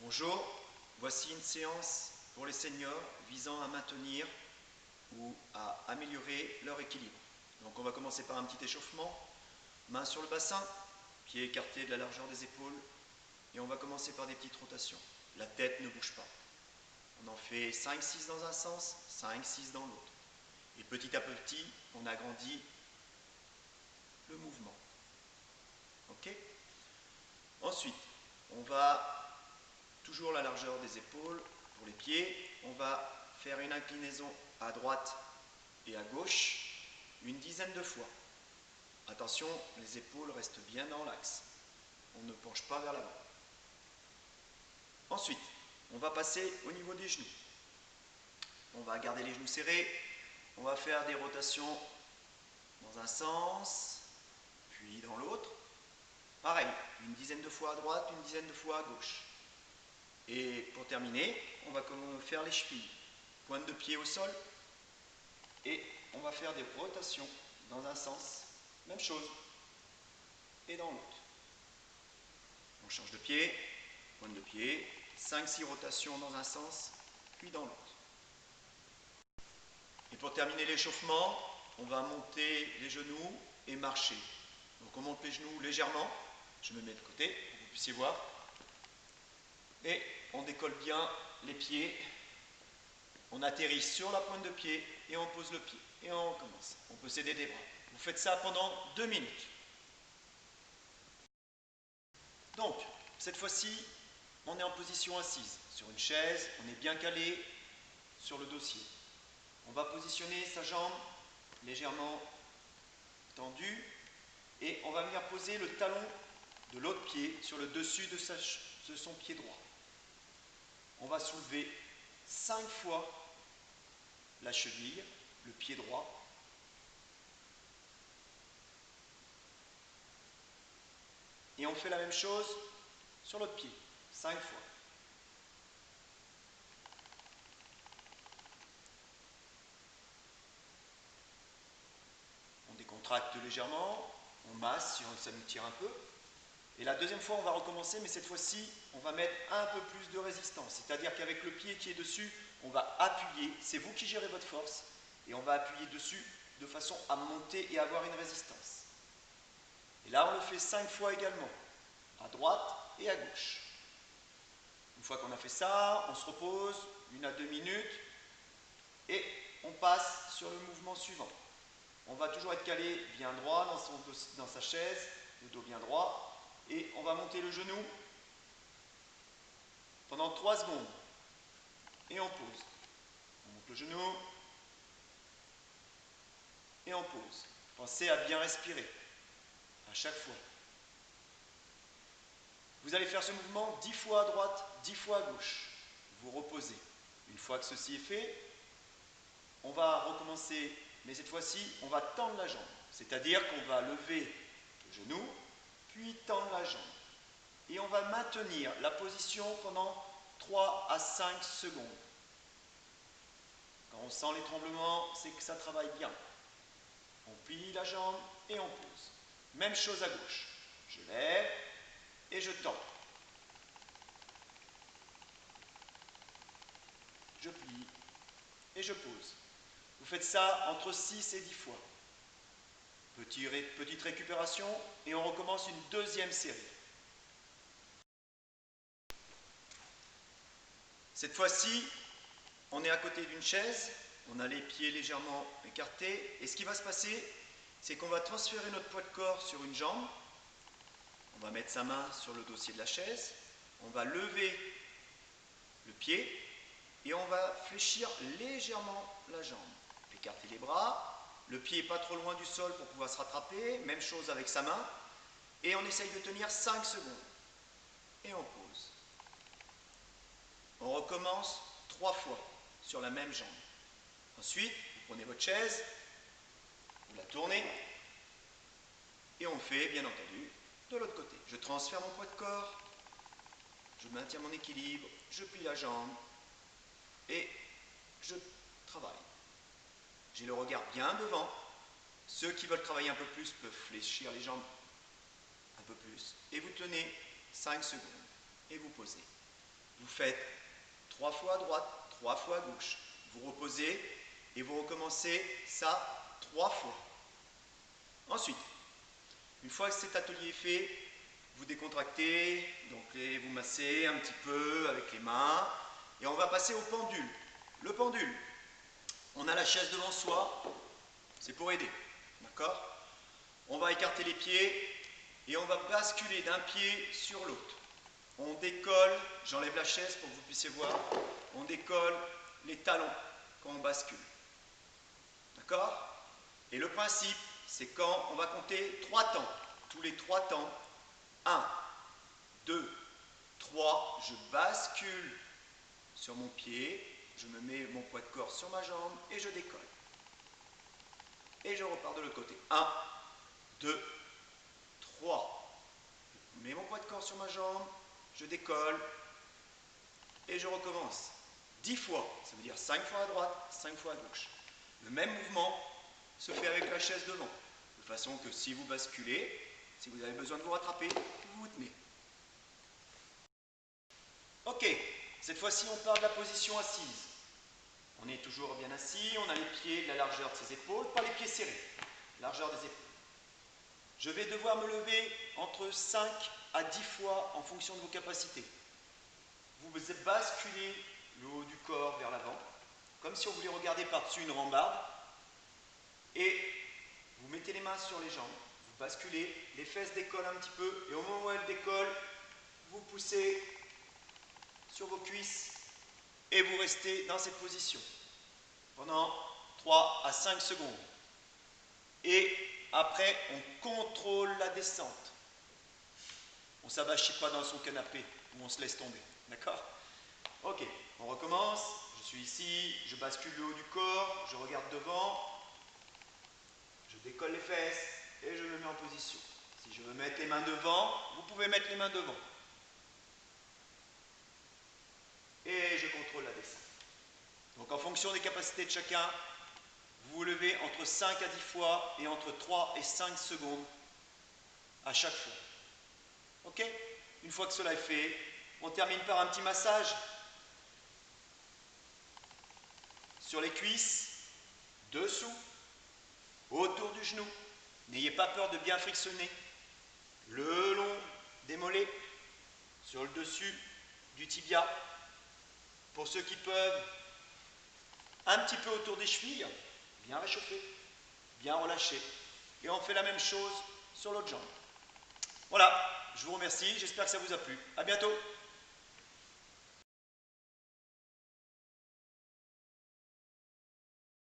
Bonjour, voici une séance pour les seniors visant à maintenir ou à améliorer leur équilibre. Donc on va commencer par un petit échauffement, main sur le bassin, pieds écartés de la largeur des épaules, et on va commencer par des petites rotations. La tête ne bouge pas. On en fait 5-6 dans un sens, 5-6 dans l'autre. Et petit à petit, on agrandit le mouvement. Ok ? Ensuite, on va toujours la largeur des épaules pour les pieds. On va faire une inclinaison à droite et à gauche une dizaine de fois. Attention, les épaules restent bien dans l'axe. On ne penche pas vers l'avant. Ensuite, on va passer au niveau des genoux. On va garder les genoux serrés. On va faire des rotations dans un sens, puis dans l'autre. Pareil, une dizaine de fois à droite, une dizaine de fois à gauche. Et pour terminer, on va faire les chevilles. Pointe de pied au sol. Et on va faire des rotations dans un sens. Même chose. Et dans l'autre. On change de pied. Pointe de pied. 5-6 rotations dans un sens, puis dans l'autre. Et pour terminer l'échauffement, on va monter les genoux et marcher. Donc on monte les genoux légèrement. Je me mets de côté pour que vous puissiez voir. Et on décolle bien les pieds. On atterrit sur la pointe de pied et on pose le pied. Et on recommence. On peut s'aider des bras. Vous faites ça pendant 2 minutes. Donc, cette fois-ci, on est en position assise. Sur une chaise, on est bien calé sur le dossier. On va positionner sa jambe légèrement tendue et on va venir poser le talon de l'autre pied sur le dessus de son pied droit. On va soulever 5 fois la cheville, le pied droit. Et on fait la même chose sur l'autre pied, 5 fois. On décontracte légèrement, on masse si ça nous tire un peu. Et la deuxième fois, on va recommencer, mais cette fois-ci, on va mettre un peu plus de résistance. C'est-à-dire qu'avec le pied qui est dessus, on va appuyer, c'est vous qui gérez votre force, et on va appuyer dessus de façon à monter et avoir une résistance. Et là, on le fait 5 fois également, à droite et à gauche. Une fois qu'on a fait ça, on se repose 1 à 2 minutes, et on passe sur le mouvement suivant. On va toujours être calé bien droit dans sa chaise, le dos bien droit, et on va monter le genou pendant 3 secondes. Et on pose. On monte le genou et on pose. Pensez à bien respirer à chaque fois. Vous allez faire ce mouvement 10 fois à droite, 10 fois à gauche. Vous reposez. Une fois que ceci est fait, on va recommencer, mais cette fois-ci, on va tendre la jambe. C'est-à-dire qu'on va lever le genou, puis tendre la jambe. Et on va maintenir la position pendant 3 à 5 secondes. Quand on sent les tremblements, c'est que ça travaille bien. On plie la jambe et on pose. Même chose à gauche. Je lève et je tends. Je plie et je pose. Vous faites ça entre 6 et 10 fois. Petite récupération et on recommence une deuxième série. Cette fois-ci, on est à côté d'une chaise, on a les pieds légèrement écartés et ce qui va se passer, c'est qu'on va transférer notre poids de corps sur une jambe, on va mettre sa main sur le dossier de la chaise, on va lever le pied et on va fléchir légèrement la jambe. Écarter les bras, le pied n'est pas trop loin du sol pour pouvoir se rattraper, même chose avec sa main, et on essaye de tenir 5 secondes. Et on pose. On recommence 3 fois sur la même jambe. Ensuite, vous prenez votre chaise, vous la tournez, et on fait, bien entendu, de l'autre côté. Je transfère mon poids de corps, je maintiens mon équilibre, je plie la jambe, et je travaille. J'ai le regard bien devant. Ceux qui veulent travailler un peu plus peuvent fléchir les jambes un peu plus. Et vous tenez 5 secondes, et vous posez. Vous faites 3 fois à droite, 3 fois à gauche. Vous reposez et vous recommencez ça 3 fois. Ensuite, une fois que cet atelier est fait, vous décontractez, donc vous massez un petit peu avec les mains, et on va passer au pendule. Le pendule, on a la chaise devant soi, c'est pour aider, d'accord? On va écarter les pieds et on va basculer d'un pied sur l'autre. On décolle, j'enlève la chaise pour que vous puissiez voir, on décolle les talons quand on bascule, d'accord? Et le principe, c'est quand on va compter 3 temps, tous les 3 temps, 1, 2, 3, je bascule sur mon pied, je me mets mon poids de corps sur ma jambe et je décolle. Et je repars de l'autre côté. 1, 2, 3. Je mets mon poids de corps sur ma jambe, je décolle et je recommence. 10 fois, ça veut dire 5 fois à droite, 5 fois à gauche. Le même mouvement se fait avec la chaise devant. De façon que si vous basculez, si vous avez besoin de vous rattraper, vous vous tenez. Ok, cette fois-ci on part de la position assise. On est toujours bien assis, on a les pieds de la largeur de ses épaules, pas les pieds serrés, largeur des épaules. Je vais devoir me lever entre 5 à 10 fois en fonction de vos capacités. Vous basculez le haut du corps vers l'avant, comme si on voulait regarder par-dessus une rambarde, et vous mettez les mains sur les jambes, vous basculez, les fesses décollent un petit peu, et au moment où elles décollent, vous poussez sur vos cuisses et vous restez dans cette position pendant 3 à 5 secondes. Et après, on contrôle la descente. On ne s'abachit pas dans son canapé ou on se laisse tomber. D'accord? Ok, on recommence. Je suis ici, je bascule le haut du corps, je regarde devant, je décolle les fesses et je me mets en position. Si je veux mettre les mains devant, vous pouvez mettre les mains devant. Et je contrôle la descente. Donc en fonction des capacités de chacun, vous vous levez entre 5 à 10 fois et entre 3 et 5 secondes à chaque fois. Ok? Une fois que cela est fait, on termine par un petit massage sur les cuisses, dessous, autour du genou. N'ayez pas peur de bien frictionner le long des mollets, sur le dessus du tibia. Pour ceux qui peuvent, un petit peu autour des chevilles, bien réchauffer, bien relâcher. Et on fait la même chose sur l'autre jambe. Voilà, je vous remercie, j'espère que ça vous a plu. À bientôt.